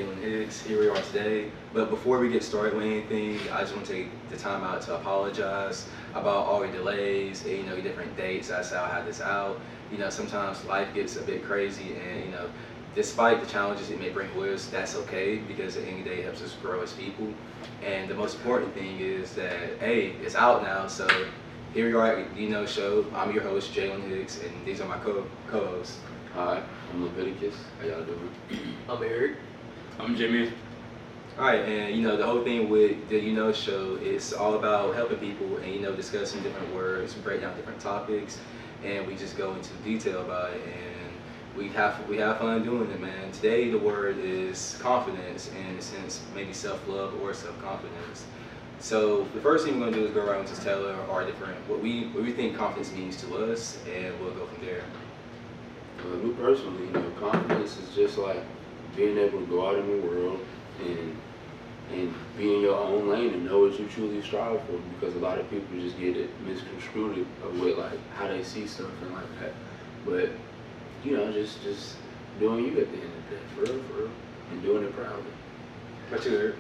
Jalen Hicks. Here we are today. But before we get started with anything, I just want to take the time out to apologize about all the delays and, different dates. That's how I had this out. Sometimes life gets a bit crazy, and, despite the challenges it may bring with us, that's okay, because at the end of the day it helps us grow as people. And the most important thing is that, hey, it's out now, so here we are at YouKnoShow. I'm your host, Jalen Hicks, and these are my co-hosts. Hi, I'm Leviticus. How y'all doing? I'm Eric. I'm Jimmy. Alright, and the whole thing with the YouKnoShow is all about helping people and discussing different words, break down different topics, and we just go into detail about it, and we have fun doing it, man. Today the word is confidence, and in a sense maybe self-love or self-confidence. So the first thing we're gonna do is go around and just tell our different what we think confidence means to us, and we'll go from there. Me personally, confidence is just like being able to go out in the world and be in your own lane and know what you truly strive for. Because a lot of people just get it misconstrued with like how they see stuff and like that. But just doing you at the end of the day, for real, and doing it proudly. What you heard?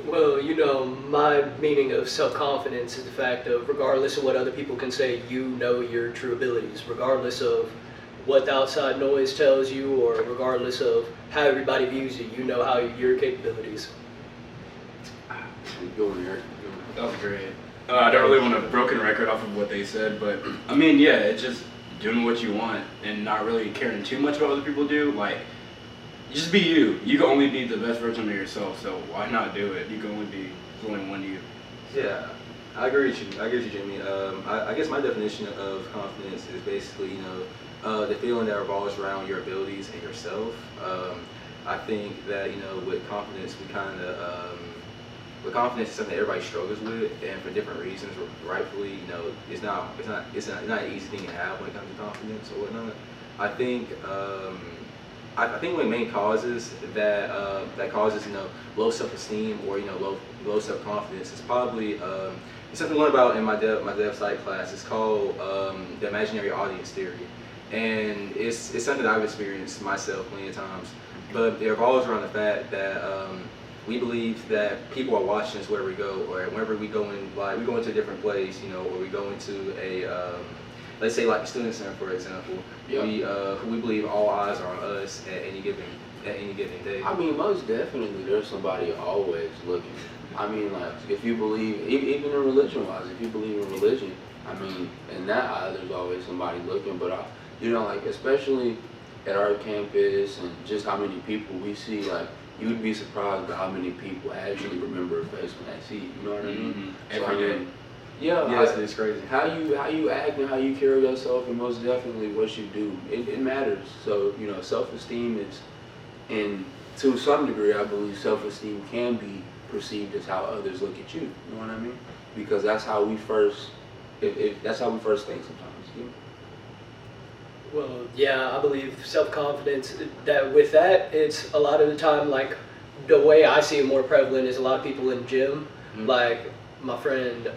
Well, my meaning of self-confidence is the fact of, regardless of what other people can say, you know your true abilities, regardless of what the outside noise tells you, or regardless of how everybody views you, you know how your capabilities. Go on, Eric. That was great. I don't really want a broken record off of what they said, but I mean, yeah, it's just doing what you want and not really caring too much about what other people do. Like, just be you. You can only be the best version of yourself, so why not do it? You can only be only one you. Yeah, I agree with you, Jimmy. I guess my definition of confidence is basically, the feeling that revolves around your abilities and yourself. I think that, with confidence, confidence is something everybody struggles with, and for different reasons. Rightfully, it's not an easy thing to have when it comes to confidence or whatnot. I think one of the main causes that causes low self-esteem or low self-confidence is probably it's something I learned about in my dev psych class. It's called the imaginary audience theory, and it's something that I've experienced myself plenty of times. But it revolves around the fact that we believe that people are watching us wherever we go, or whenever we go into a different place, or we go into a let's say like the student center, for example. Yeah. We believe all eyes are on us at any given day. I mean, most definitely, there's somebody always looking. I mean, like, if you believe, even in religion-wise, if you believe in religion, I mean, in that eye, there's always somebody looking. But like, especially at our campus and just how many people we see, like, you'd be surprised by how many people actually remember a face when they see you. You know what I mean? Mm-hmm. So, Every day. Yeah, it's crazy. How you act and how you carry yourself, and most definitely what you do, it matters. So self-esteem is, and to some degree, I believe self-esteem can be perceived as how others look at you. You know what I mean? Because that's how we first, that's how we first think sometimes. You know? Well, yeah, I believe self-confidence, it's a lot of the time, like, the way I see it more prevalent is a lot of people in the gym. Mm-hmm. Like my friend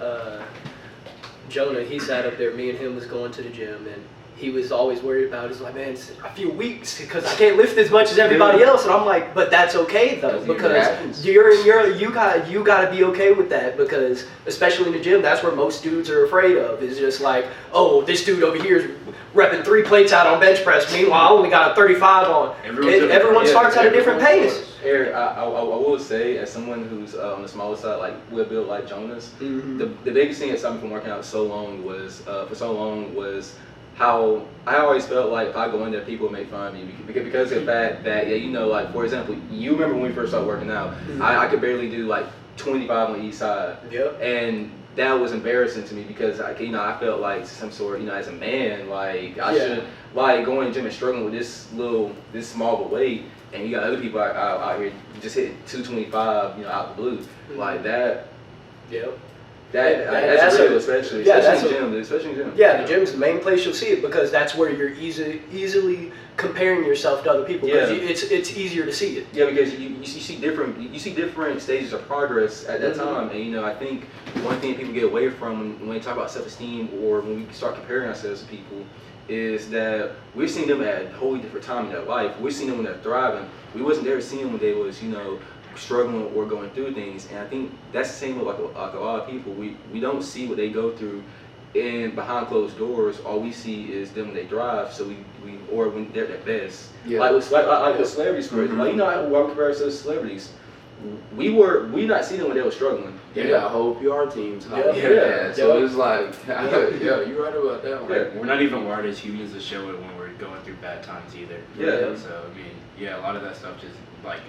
Jonah, he sat up there, me and him was going to the gym, and he was always worried about, he's like, man, it's a few weeks because I can't lift as much as everybody else. And I'm like, but that's okay though, because you gotta be okay with that, because especially in the gym, that's where most dudes are afraid of, is just like, oh, this dude over here is repping 3 plates out on bench press. Meanwhile, I only got a 35 on. Everyone starts at a different pace. Eric, I will say, as someone who's on the smaller side, like we're built like Jonas, mm-hmm. the biggest thing that stopped me from working out for so long was how I always felt like if I go in there, people make fun of me because of the fact that, like, for example, you remember when we first started working out, mm-hmm. I could barely do like 25 on each side. Yep. And that was embarrassing to me because I felt like some sort, as a man, like I should, like, going to the gym and struggling with this small of a weight, and you got other people out here just hitting 225, out the blue, mm-hmm. like that. Yep. That's real, especially in the gym. Yeah, the gym's the main place you'll see it, because that's where you're easily comparing yourself to other people, because it's easier to see it. Yeah, because you see different stages of progress at that mm-hmm. time, and I think one thing people get away from when they talk about self-esteem, or when we start comparing ourselves to people, is that we're seeing them at a wholly different time in their life. We're seeing them when they're thriving. We wasn't there seeing them when they was, struggling or going through things. And I think that's the same with like a lot of people. We don't see what they go through, and behind closed doors, all we see is them when they thrive. So we or when they're at their best. Yeah. Like with celebrities, for Mm-hmm. like how we compare ourselves to celebrities. We not seeing them when they were struggling. They got whole PR teams. Yeah. So it's like, yeah, you're right about that one. Yeah. We're not even wired as humans to show it when we're going through bad times either. Yeah. So I mean, yeah, a lot of that stuff just like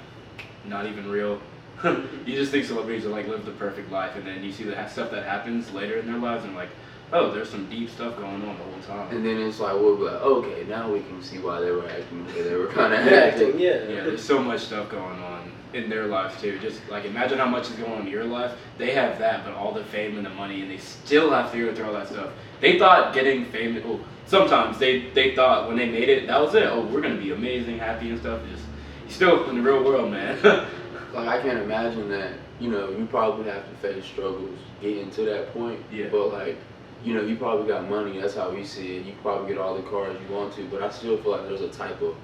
not even real. You just think celebrities are like live the perfect life, and then you see the stuff that happens later in their lives, and like, oh, there's some deep stuff going on the whole time. And then it's like, we'll be like, okay, now we can see why they were acting the way they were kind of Acting, acting. yeah. Yeah, there's so much stuff going on in their lives too. Just like imagine how much is going on in your life. They have that, but all the fame and the money, and they still have to go through all that stuff. They thought getting fame. Oh, sometimes they thought when they made it, that was it. Oh, we're gonna be amazing, happy and stuff. Just still in the real world, man. Like, I can't imagine that, you probably have to face struggles getting to that point. Yeah. But like, you probably got money, that's how we see it. You probably get all the cars you want to, but I still feel like there's a type of,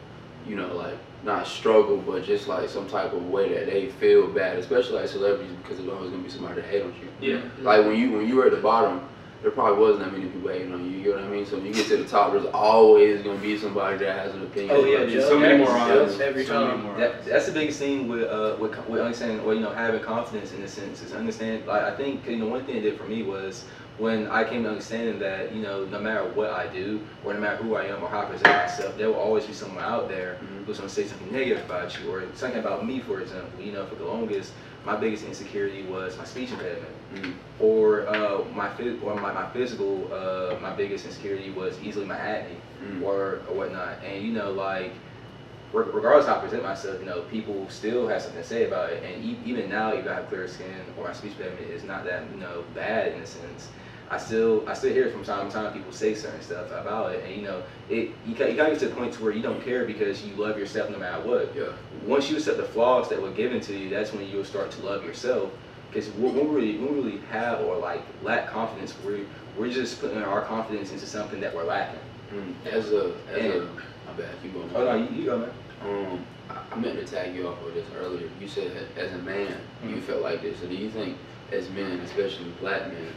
like, not struggle, but just like some type of way that they feel bad, especially like celebrities, because there's always gonna be somebody to hate on you. Yeah. Like when you were at the bottom, there probably wasn't that many people hating on you. You get what I mean? So when you get to the top, there's always gonna be somebody that has an opinion. Oh, yeah, about you. just so many more that's- eyes. every so many time. more eyes. That's the biggest thing with understanding, or having confidence in a sense, is understand. Like, I think one thing it did for me was when I came to understanding that no matter what I do, or no matter who I am or how I present myself, there will always be someone out there who's gonna say something negative about you, or something about me, for example. For the longest, my biggest insecurity was my speech impediment, or my physical. My biggest insecurity was easily my acne, or whatnot. And regardless of how I present myself, people still have something to say about it. And even now, even I have clear skin, or my speech impediment is not that bad in a sense. I still hear from time to time people say certain stuff about it, and you gotta get to the point to where you don't care because you love yourself no matter what. Yeah. Once you accept the flaws that were given to you, that's when you'll start to love yourself. Because when we really have or lack confidence, we're just putting our confidence into something that we're lacking. My bad, keep going. Oh no, you go, man. I meant to tag you off with this earlier. You said as a man, you felt like this. So do you think as men, especially black men,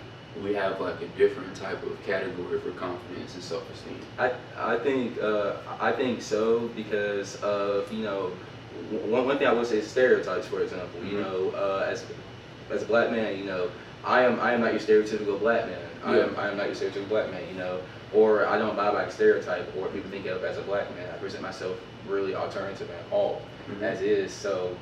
we have like a different type of category for confidence and self-esteem? I think so, because of one thing I would say is stereotypes, for example. As a black man, I am not your stereotypical black man. I am not your stereotypical black man. Or I don't abide by a stereotype or what people think of as a black man. I present myself really alternative and all as is. So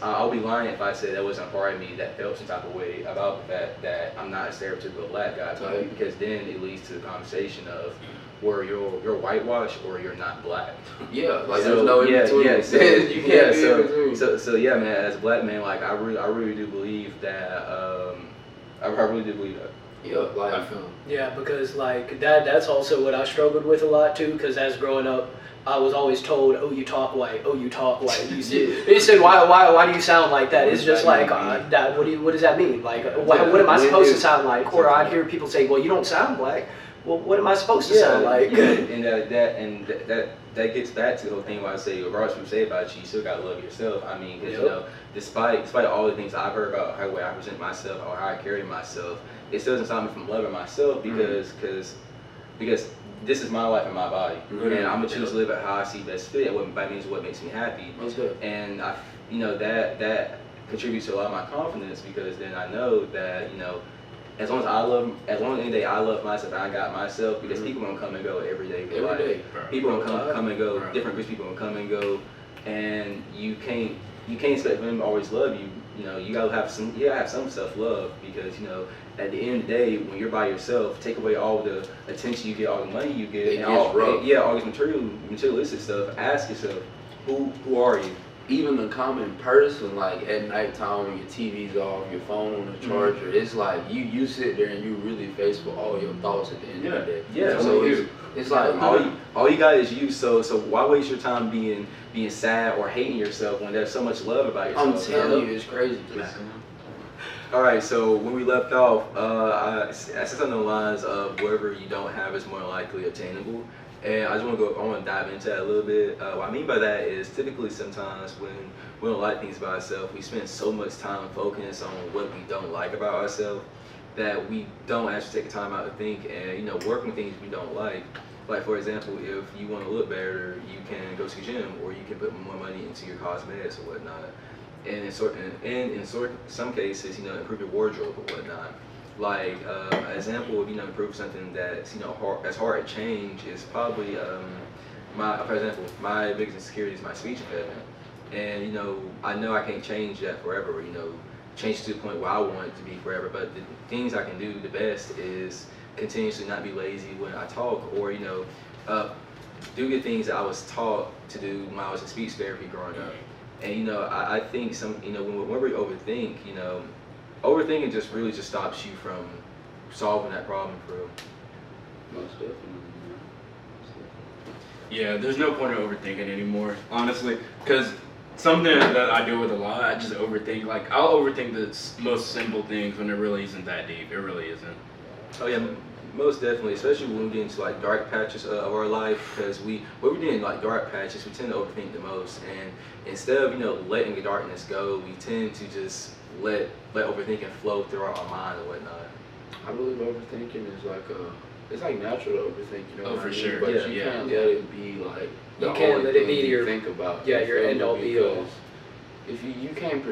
I'll be lying if I said that wasn't a part of me that felt some type of way about the fact that I'm not a stereotypical black guy. Because then it leads to the conversation of where you're whitewashed or you're not black. Yeah, like there's no in between. So yeah, man. As a black man, like I really do believe that. I really do believe that. Yeah, like I feel. Yeah, because like that's also what I struggled with a lot too. Because as growing up, I was always told, "Oh, you talk white. Oh, you talk white." They said, "Why do you sound like that?" It's just like, that. What does that mean? Like, what am I supposed to sound like? Or I'd hear people say, "Well, you don't sound black." Well, what am I supposed to sound like? And that gets back to the whole thing where I say, regardless of what you say about you, you still gotta love yourself. I mean, because despite all the things I've heard about how I present myself or how I carry myself, it still doesn't stop me from loving myself because this is my life and my body, and I'm gonna choose to live it how I see best fit. And that means what makes me happy. And that contributes to a lot of my confidence, because then I know that as long as any day I love myself and I got myself, because people gonna come and go every day. People gonna come and go. Different groups of people gonna come and go, and you can't expect them to always love you. You gotta have some self-love, because at the end of the day, when you're by yourself, take away all the attention you get, all the money you get, all this materialistic stuff. Ask yourself, who are you? Even the common person, like at nighttime when your TV's off, your phone on the charger, it's like you sit there and you really face with all your thoughts at the end of the day. Yeah. So it's like all you got is you. So why waste your time being sad or hating yourself when there's so much love about yourself? I'm telling you, it's crazy. All right, so when we left off, I said something along the lines of whatever you don't have is more likely obtainable. And I want to dive into that a little bit. What I mean by that is typically sometimes when we don't like things about ourselves, we spend so much time focused on what we don't like about ourselves that we don't actually take the time out to think and, work on things we don't like. Like, for example, if you want to look better, you can go to the gym, or you can put more money into your cosmetics or whatnot. And some cases, improve your wardrobe or whatnot. Like, an example of, improve something that's, that's hard to change is probably, for example, my biggest insecurity is my speech impediment. And, I know I can't change that forever, change to the point where I want it to be forever. But the things I can do the best is continuously not be lazy when I talk, or, do the things that I was taught to do when I was in speech therapy growing up. And, I think when we overthink, overthinking just really just stops you from solving that problem for real. Most definitely. Yeah, there's no point in overthinking anymore, honestly, because something that I deal with a lot, I just overthink. Like, I'll overthink the most simple things when it really isn't that deep. It really isn't. Oh yeah, most definitely, especially when we get into like dark patches of our life, because when we're in like dark patches, we tend to overthink the most, and instead of letting the darkness go, we tend to just let overthinking flow through our mind and whatnot. I believe overthinking is it's like natural to overthink, Oh, for sure. But Yeah, you can't let it be like the You can't only let it thing be you your- think about. yeah, you your feel end me? all be all. Because if you can't,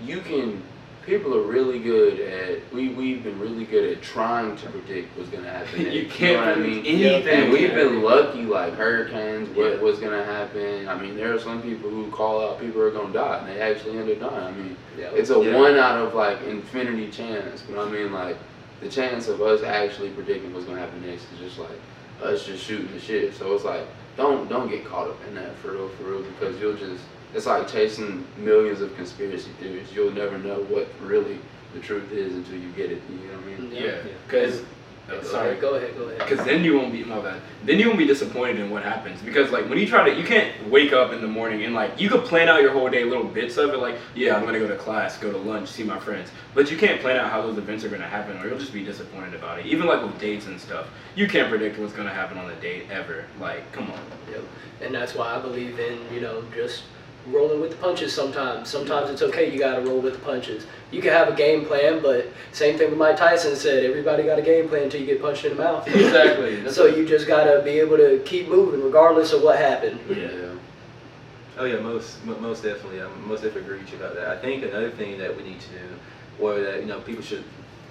you can. People are really good at. We've been really good at trying to predict what's gonna happen. You next, can't know what I predict mean? anything. And we've been lucky, like hurricanes. Yeah. What's gonna happen? I mean, there are some people who call out people are gonna die, and they actually end up dying. I mean, Yeah. it's a Yeah. 1 out of like infinity chance. But I mean, like the chance of us actually predicting what's gonna happen next is just like us just shooting the shit. So it's like don't get caught up in that for real, because it's like chasing millions of conspiracy theories. You'll never know what really the truth is until you get it. You know what I mean? Yeah, because sorry. Go ahead. Because then you won't be, my bad. Then you won't be disappointed in what happens. Because like when you can't wake up in the morning and like you could plan out your whole day, little bits of it. Like, yeah, I'm gonna go to class, go to lunch, see my friends. But you can't plan out how those events are gonna happen, or you'll just be disappointed about it. Even like with dates and stuff, you can't predict what's gonna happen on a date ever. Like, come on. Yep. And that's why I believe in, just rolling with the punches sometimes. Sometimes it's okay, you gotta roll with the punches. You can have a game plan, but same thing with Mike Tyson said, everybody got a game plan until you get punched in the mouth. Exactly. So you just gotta be able to keep moving regardless of what happened. Yeah. Oh yeah, most definitely. I most definitely agree with you about that. I think another thing that we need to do, or that people should,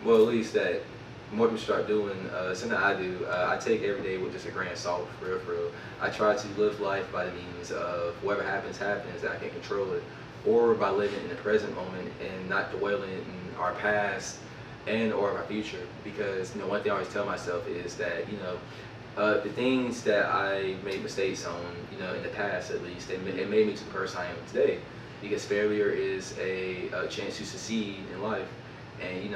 well at least that more people start doing, something I do. I take every day with just a grain of salt, for real. I try to live life by the means of whatever happens, that I can control it, or by living in the present moment and not dwelling in our past and or our future. Because one thing I always tell myself is that the things that I made mistakes on, in the past at least, it made me to the person I am today. Because failure is a chance to succeed in life. And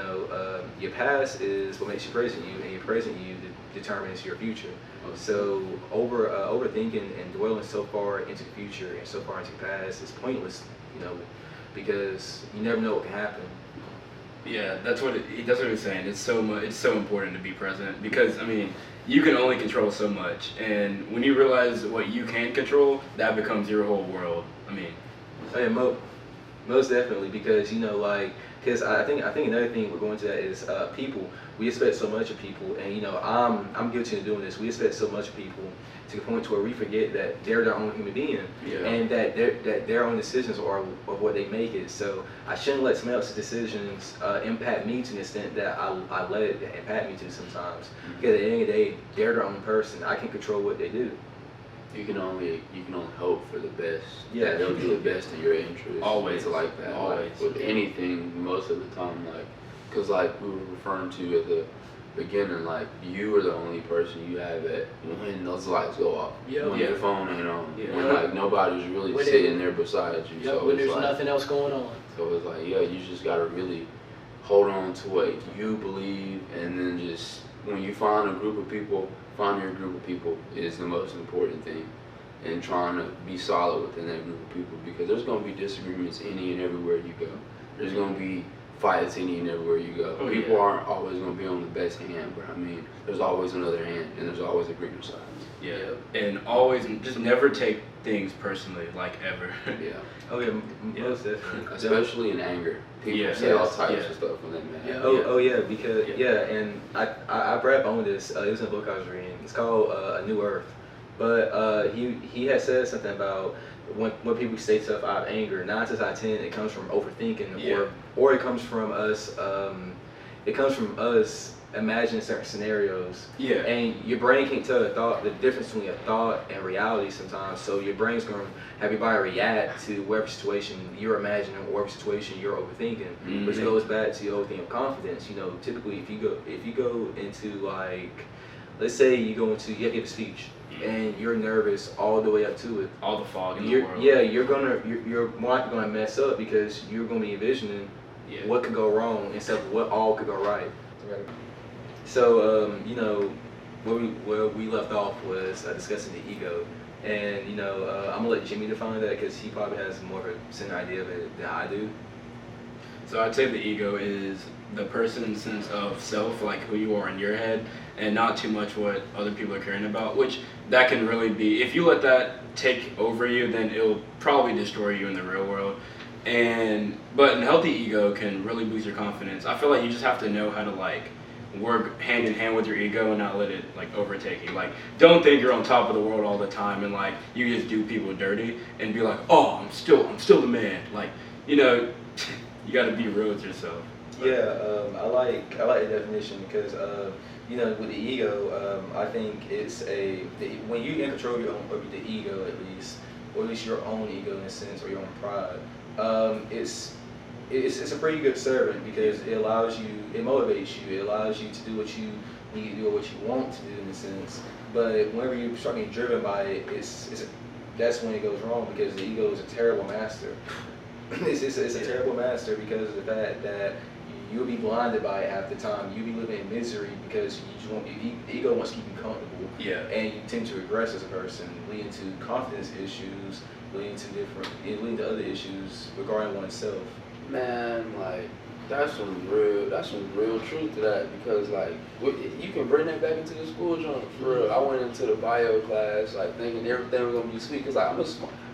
your past is what makes you present you, and your present you determines your future. So overthinking and dwelling so far into the future and so far into the past is pointless, because you never know what can happen. Yeah, that's what he's saying. It's so important to be present, because I mean, you can only control so much, and when you realize what you can control, that becomes your whole world. I mean, Oh, yeah, most definitely, because because I think another thing we're going to that is people. We expect so much of people, and I'm guilty of doing this. We expect so much of people to the point to where we forget that they're their own human being, Yeah. and that their own decisions are of what they make it. So I shouldn't let someone else's decisions impact me to the extent that I let it impact me to sometimes. Because at the end of the day, they're their own person. I can't control what they do. You can only hope for the best. Yeah. They'll do the best in your interest. Always. It's like that. Always. Like, with anything, most of the time, because like we were referring to at the beginning, like you are the only person you have at when those lights go off. Yeah. When your phone ain't on. Yeah. When like nobody's really When sitting there beside you. Yep, So when it's there's like, nothing else going on. So it's like, yeah, you just gotta really hold on to what you believe, and then just when you find a group of people, find your group of people is the most important thing. And trying to be solid within that group of people, because there's gonna be disagreements any and everywhere you go. There's gonna be fights any everywhere you go. Oh, People yeah. aren't always going to be on the best hand, but I mean, there's always another hand, and there's always a greener side. Yeah, and always just never take things personally, like ever. Yeah. Oh yeah, most definitely. Especially in anger. People Yeah. say all Yes, types yeah. of stuff when they're mad. Yeah. Oh yeah, because Yeah. and I read on this. It was in a book I was reading. It's called A New Earth, but he had said something about when people say stuff out of anger. 9 times out of 10, it comes from overthinking, Yeah. or it comes from us. It comes from us imagining certain scenarios. Yeah. And your brain can't tell the difference between a thought and reality sometimes. So your brain's gonna have your body react to whatever situation you're imagining or whatever situation you're overthinking. Mhm. Which goes back to the whole thing of confidence. You know, typically if you go into like, let's say you have to give a speech and you're nervous all the way up to it. All the fog in the You're world. you're more likely gonna mess up because you're gonna be envisioning Yeah. what could go wrong instead of what all could go right. So, you know, where we left off was discussing the ego. And, you know, I'm going to let Jimmy define that because he probably has more of a center idea of it than I do. So I'd say the ego is the person's sense of self, like who you are in your head, and not too much what other people are caring about, which that can really be, if you let that take over you, then it'll probably destroy you in the real world. But a healthy ego can really boost your confidence. I feel like you just have to know how to like work hand in hand with your ego and not let it like overtake you. Like, don't think you're on top of the world all the time and like you just do people dirty and be like, oh, I'm still the man. Like, you know, you got to be real with yourself. Yeah, I like the definition because you know, with the ego, I think it's when you in control of your own, of the ego at least, or at least your own ego in a sense, or your own pride. It's a pretty good servant because it allows you, it motivates you, it allows you to do what you need to do or what you want to do in a sense. But whenever you start getting driven by it, that's when it goes wrong because the ego is a terrible master. It's a terrible master because of the fact that you'll be blinded by it half the time. You'll be living in misery because you just the ego wants to keep you comfortable. Yeah. And you tend to regress as a person, leading to confidence issues, leading to other issues regarding oneself. Man, like that's some real truth to that because like you can bring that back into the school joint for real. I went into the bio class like thinking everything was gonna be sweet because like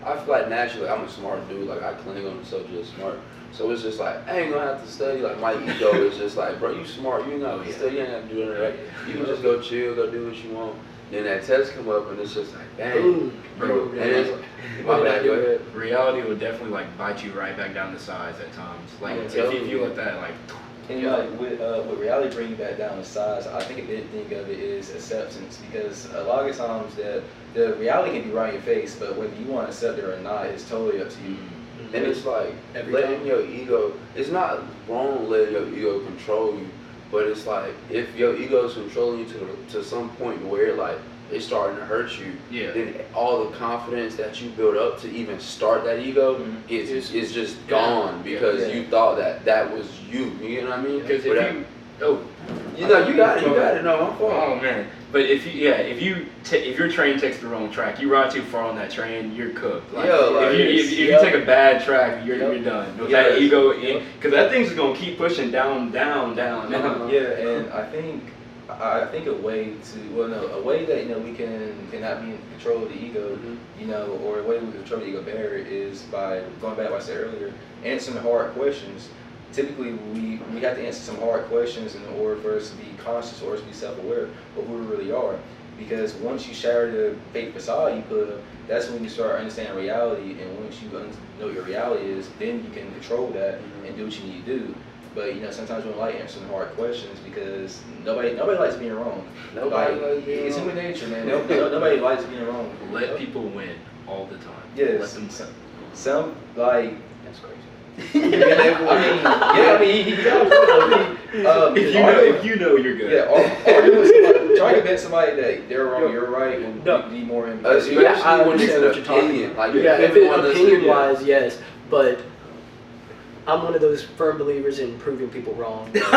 I feel like naturally I'm a smart dude. Like I claim on myself just smart. So it's just like I ain't gonna have to study. Like my ego is just like, bro, you smart. You ain't gotta study. You ain't have to do anything. Right? You can just go chill, go do what you want. Then that test come up and it's just like, dang, Bro, and it's my bad. Go ahead. reality will definitely like bite you right back down to size at times. Like if you let that like. And like with reality bringing back down to size, I think a big thing of it is acceptance because a lot of times the reality can be right in your face, but whether you want to accept it or not is totally up to you. And it's like Every your ego, it's not wrong letting your ego control you, but it's like if your ego is controlling you to some point where like it's starting to hurt you, Yeah. then all the confidence that you built up to even start that ego is just gone because you thought that was you. You know what I mean? Because you got it. No, I'm fine. Oh man, but if your train takes the wrong track, you ride too far on that train, you're cooked. Like, if you take a bad track, you're done. With that ego, because that thing's just gonna keep pushing down. Yeah, and I think a way that we cannot be in control of the ego, or a way we can control the ego better is by going back to what I said earlier, answering hard questions. Typically, we have to answer some hard questions in order for us to be conscious or to be self-aware of who we really are. Because once you shatter the fake facade you put up, that's when you start understanding reality. And once you know what your reality is, then you can control that and do what you need to do. But sometimes we don't like answering hard questions because nobody likes being wrong. Nobody likes being it's wrong. human nature, man. Nobody likes being wrong. Let people win all the time. Yes. Let them win. Some like. That's crazy. He got If you know, you're good. Yeah, arguing with somebody, trying to convince somebody that they're wrong, you're right, and you need more Especially I when it's understand an what you're talking opinion. about. Like, If it's opinion-wise, yes, but I'm one of those firm believers in proving people wrong. Because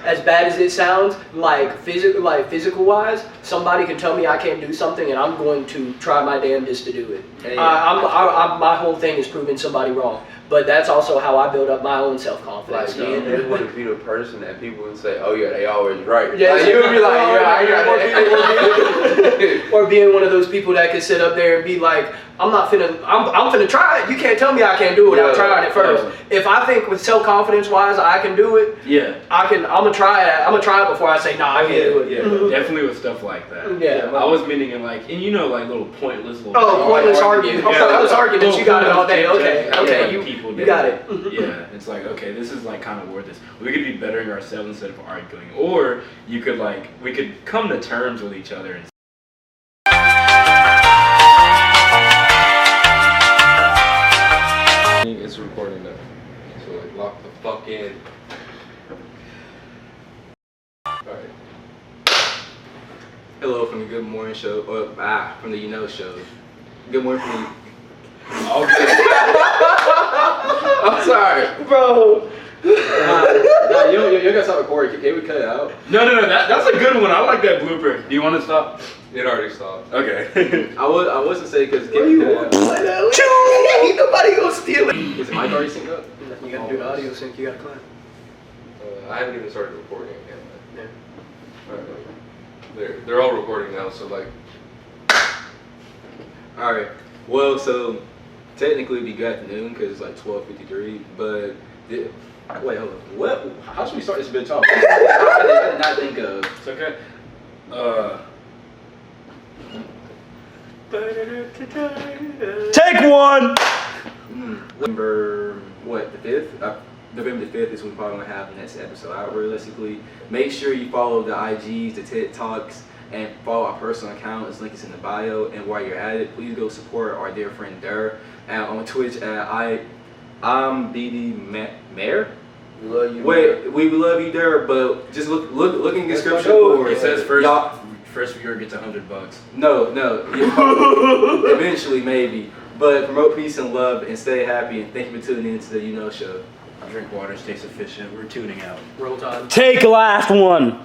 As bad as it sounds, like physical wise, somebody can tell me I can't do something, and I'm going to try my damnedest to do it. My whole thing is proving somebody wrong. But that's also how I build up my own self-confidence. like being able to be the person that people would say, "Oh yeah, they always right." Yeah, like, you would be like, "Yeah, I got it." Or being one of those people that can sit up there and be like, I'm finna try it. You can't tell me I can't do it without trying it first. If I think with self-confidence wise I can do it, I'm gonna try it. I'm gonna try it before I say, nah, I can't do it. Yeah, definitely with stuff like that. Yeah. I was meaning in like, and like little pointless little. Pointless arguments. Pointless arguments. You got it all day. Okay. You got it. Yeah, it's like, okay, this is like kind of worth this. We could be bettering ourselves instead of arguing, or we could come to terms with each other and. It's recording now. So like lock the fuck in. Alright. Hello from the Good Morning Show, from the YouKnoShow. Good morning from the. I'm sorry. Bro. Nah, you gotta stop recording. Can we cut it out? No, that's a good one. I like that blooper. Do you want to stop? It already stopped. Okay. I wasn't saying because Ain't nobody gonna steal it. is the mic already synced up? You gotta do the audio sync. You gotta clap. I haven't even started recording yet. Yeah. Alright. They're all recording now, so like. All right. Well, so technically it'd be good afternoon because it's like 12:53. But wait, hold on. What? How should we start this bitch off? I did not think of. It's okay. Take one. November the 5th? November the 5th is when we're probably gonna have the next episode out. Realistically, make sure you follow the IGs, the TikToks, and follow our personal account. His link is in the bio. And while you're at it, please go support our dear friend Durr on Twitch at I'm BD Mayor. We love you. Wait, we love you, Durr, but just look in the description for It says first y'all. First viewer gets $100. No, eventually maybe. But promote peace and love and stay happy. And thank you for tuning in to the YouKnow Show. Drink water, stay sufficient. We're tuning out. Roll Tide. Take last one.